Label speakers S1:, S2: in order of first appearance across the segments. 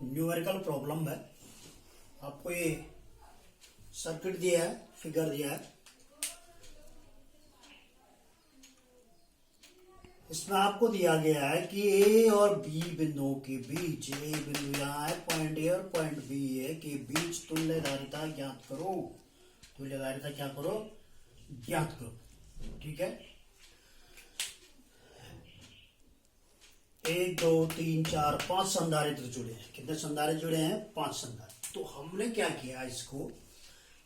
S1: Numerical problem है। आपको ये सर्किट दिया है, फिगर दिया है। इसमें आपको दिया गया है कि ए और बी बिंदुओं के बीच, ए बिंदु यहाँ है, पॉइंट ए और पॉइंट बी है, के बीच तुल्यधारिता ज्ञात करो। तुल्यधारिता क्या करो? ज्ञात करो। ठीक है, 1 2 3 4 5 संधारित्र जुड़े हैं। कितने संधारित्र जुड़े हैं? 5 संधारित्र। तो हमने क्या किया, इसको,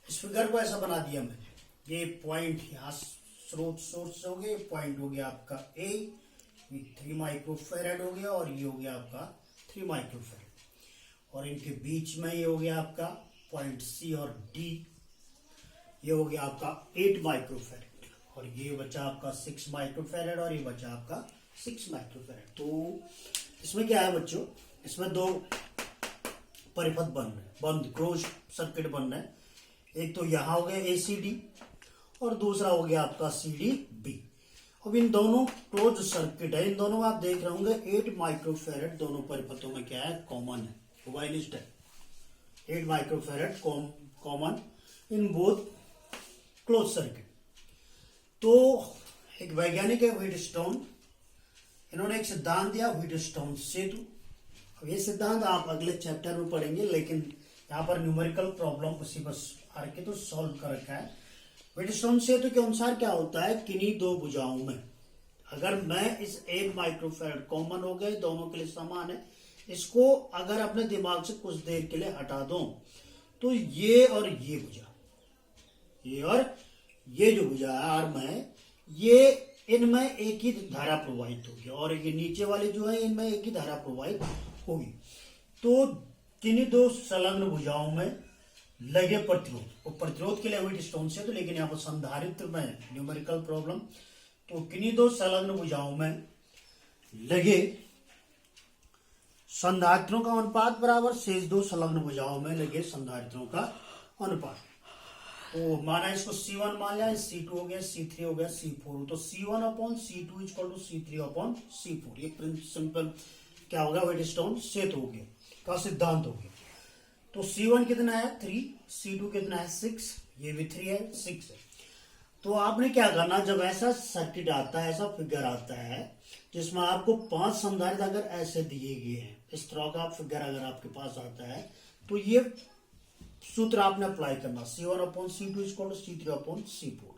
S1: इस फिगर को ऐसा बना दिया मैंने। ये पॉइंट यहाँ स्रोत सोर्स हो गया, पॉइंट हो गया आपका ए, ये 3 माइक्रोफेरेड हो गया, और ये हो गया आपका 3 माइक्रोफेरेड, और इनके बीच में ये हो गया आपका पॉइंट सी और डी, ये हो गया आपका 8 माइक्रोफेरेड, और ये बचा आपका 6 माइक्रोफेरेड, और ये बचा आपका 6 माइक्रोफेरेड। तो इसमें क्या है बच्चों, इसमें दो परिपथ बन रहे हैं, बंद क्लोज सर्किट बन रहे हैं। एक तो यहां हो गया एसीडी, और दूसरा हो गया आपका सीडी बी। अब इन दोनों क्लोज सर्किट है, इन दोनों आप देख रहे होंगे 8 माइक्रोफेरेड दोनों परिपथों में क्या है? कॉमन है, मोबाइलिस्ट है। 8 microfarad common in both close circuit. तो एक वैज्ञानिक है व्हीटस्टोन, इन्होंने एक सिद्धांत दिया, व्हीटस्टोन सेतु। अब ये सिद्धांत आप अगले चैप्टर में पढ़ेंगे, लेकिन यहाँ पर न्यूमेरिकल प्रॉब्लम उसी बस आके तो सॉल्व कर रखा है। व्हीटस्टोन सेतु के अनुसार क्या होता है, किन्हीं दो भुजाओं में, अगर मैं इस 8 माइक्रोफेरेड कॉमन हो गए, दोनों के लिए समान है, इसको अगर अपने दिमाग से कुछ देर के लिए हटा दो, तो ये और ये भुजा, ये और ये जो भुजा है आर में, ये इनमें एक ही धारा प्रवाहित होगी, और ये नीचे वाले जो है इनमें एक ही धारा प्रवाहित होगी। तो किन्हीं दो संलग्न भुजाओं में लगे प्रतिरोध, और प्रतिरोध के लिए व्हीटस्टोन से तो, लेकिन यहाँ पर संधारित्र में न्यूमेरिकल प्रॉब्लम, तो किन्हीं दो संलग्न भुजाओं में लगे संधारित्रों का अनुपात बराबर शेष दो संलग्न भुजाओं में लगे संधारित्रों का अनुपात। तो माना इसको C1 मान लिया, C2 हो गया, C3 हो गया, C4, तो C1/C2 इक्वल टू C3/C4। ये सिंपल क्या होगा, व्हीटस्टोन सेतु हो गया का सिद्धांत हो गया। तो C1 कितना है? 3, C2 कितना है? 6, ये भी 3 है, 6 है। तो आपने क्या करना, जब ऐसा सर्किट आता है, ऐसा फिगर आता है जिसमें आपको 5 संधारित्र अगर ऐसे दिए गए हैं, इस तरह का फिगर अगर आपके पास आता है, तो ये सूत्र आपने अप्लाई करना, C1/C2 इक्वल टू C3/C4,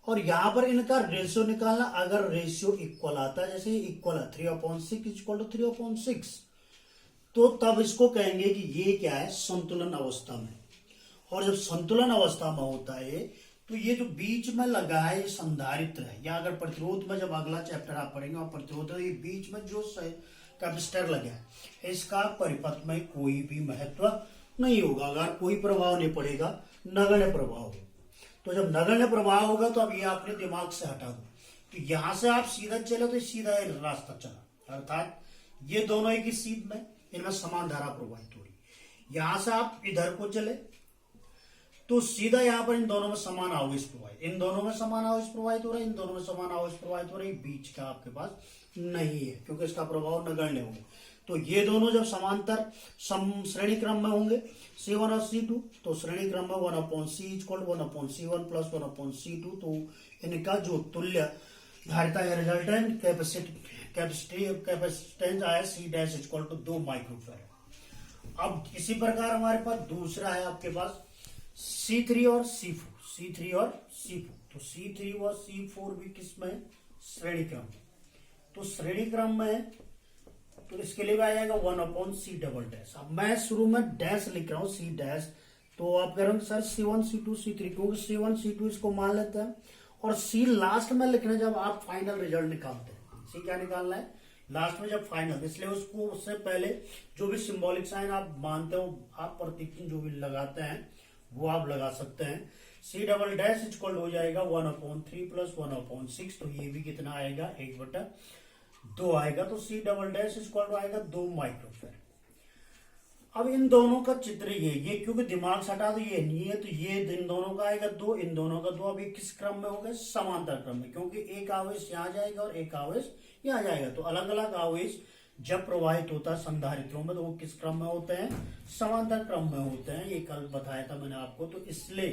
S1: और यहां पर इनका रेशियो निकालना। अगर रेशियो इक्वल आता है, जैसे इक्वल है 3/6 इक्वल टू 3/6, तो तब इसको कहेंगे कि ये क्या है, संतुलन अवस्था में। और जब संतुलन अवस्था में होता है, तो ये जो बीच में लगा है ये संधारित्र है, या अगर प्रतिरोध में जब अगला चैप्टर आप पढ़ेंगे और प्रतिरोध, ये बीच में जो कैपेसिटर लगा है, इसका परिपथ में कोई भी महत्व नहीं होगा, अगर कोई प्रभाव नहीं पड़ेगा, नगण्य प्रभाव होगा। तो जब नगण्य प्रभाव होगा, तो अब ये आपने दिमाग से हटा दो, तो यहां से आप सीधा चले तो सीधा रास्ता चला, अर्थात ये दोनों एक ही सीध में, इनमें समान धारा प्रवाहित हो रही। यहां से आप इधर को चले तो सीधा यहां पर इन दोनों में समान आवेश प्रवाहित, इन दोनों में समान आवेश प्रवाहित हो रहा है, इन दोनों में समान आवेश प्रवाहित हो रही, बीच का आपके पास नहीं है, क्योंकि इसका प्रभाव नगण्य होगा। तो ये दोनों जब समांतर श्रेणी क्रम में होंगे, C1 और C2, तो श्रेणी क्रम में 1/C equal 1/C1 plus 1/C2, तो इनका जो तुल्य धारिता या रिजल्टेंट कैपेसिटेंस आया C' इक्वल टू 2 माइक्रोफेरेड। अब इसी प्रकार हमारे पास दूसरा है आपके पास C3 और C4, तो C3 और C4 भी किसमें? श्रेणी क्रम में। तो श्रेणी क्रम में, तो इसके लिए आ जाएगा 1/C'। अब मैं शुरू में डैश लिख रहा हूं, C', तो आप कह रहे हो सर C1 C2 C3, क्योंकि C1 C2 इसको मान लेते हैं, और C लास्ट में लिखना जब आप फाइनल रिजल्ट निकालते हैं। C क्या निकालना है? लास्ट में जब फाइनल, इसलिए उसको उससे पहले जो भी सिंबॉलिक साइन आप मानते हो, आप प्रतीक चिन्ह जो भी लगाते हैं वो आप लगा सकते हैं। C" इक्वल हो जाएगा 1/3 प्लस 1/6, तो ये भी कितना आएगा? 1/2 आएगा। तो C" इक्वल आएगा 2 माइक्रोफेरेड। अब इन दोनों का चित्र ये क्योंकि दिमाग से हटा दो, ये नहीं है, तो ये इन दोनों का आएगा 2, इन दोनों का 2। अब ये किस क्रम में हो गए? समांतर क्रम में, क्योंकि एक आवेश यहाँ जाएगा और एक आवेश यहाँ जाएगा, तो अलग अलग आवेश जब प्रवाहित होता है संधारित्रों में तो वो किस क्रम में होते हैं, समांतर क्रम में होते हैं। ये कल बताया था मैंने आपको। तो इसलिए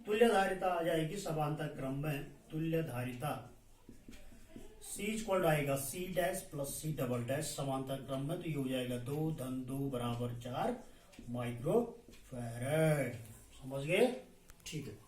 S1: तुल्य धारिता आ जाएगी समांतर क्रम में। तुल्य धारिता C इक्वल आएगा C dash plus C double dash समांतर क्रम में। तो ये हो जाएगा 2 धन 2 बराबर 4 माइक्रो फैराड। समझ गए? ठीक है।